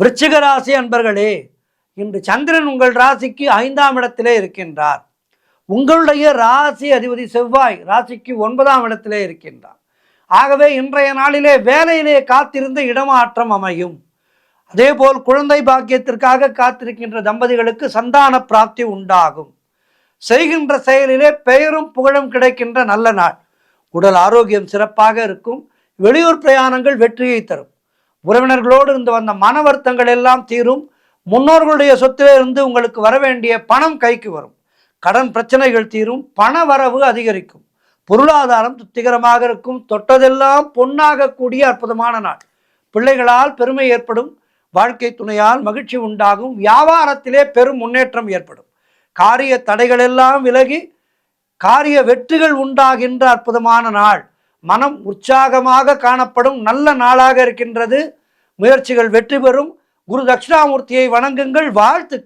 விருச்சிக ராசி அன்பர்களே, இன்று சந்திரன் உங்கள் ராசிக்கு 5ஆம் இடத்திலே இருக்கின்றார். உங்களுடைய ராசி அதிபதி செவ்வாய் ராசிக்கு 9ஆம் இடத்திலே இருக்கின்றார். ஆகவே இன்றைய நாளிலே வேலையிலே காத்திருந்த இடமாற்றம் அமையும். அதேபோல் குழந்தை பாக்கியத்திற்காக காத்திருக்கின்ற தம்பதிகளுக்கு சந்தான பிராப்தி உண்டாகும். செய்கின்ற செயலிலே பெயரும் புகழும் கிடைக்கின்ற நல்ல நாள். உடல் ஆரோக்கியம் சிறப்பாக இருக்கும். வெளியூர் பிரயாணங்கள் வெற்றியை தரும். உறவினர்களோடு இருந்து வந்த மன வருத்தங்கள் எல்லாம் தீரும். முன்னோர்களுடைய சொத்திலே இருந்து உங்களுக்கு வர வேண்டிய பணம் கைக்கு வரும். கடன் பிரச்சனைகள் தீரும். பண வரவு அதிகரிக்கும். பொருளாதாரம் திருப்திகரமாக இருக்கும். தொட்டதெல்லாம் பொன்னாக கூடிய அற்புதமான நாள். பிள்ளைகளால் பெருமை ஏற்படும். வாழ்க்கை துணையால் மகிழ்ச்சி உண்டாகும். வியாபாரத்திலே பெரும் முன்னேற்றம் ஏற்படும். காரிய தடைகள் எல்லாம் விலகி காரிய வெற்றிகள் உண்டாகின்ற அற்புதமான நாள். மனம் உற்சாகமாக காணப்படும் நல்ல நாளாக இருக்கின்றது. முயற்சிகள் வெற்றி பெறும். குரு தட்சிணாமூர்த்தியை வணங்குங்கள். வாழ்த்துக்கள்.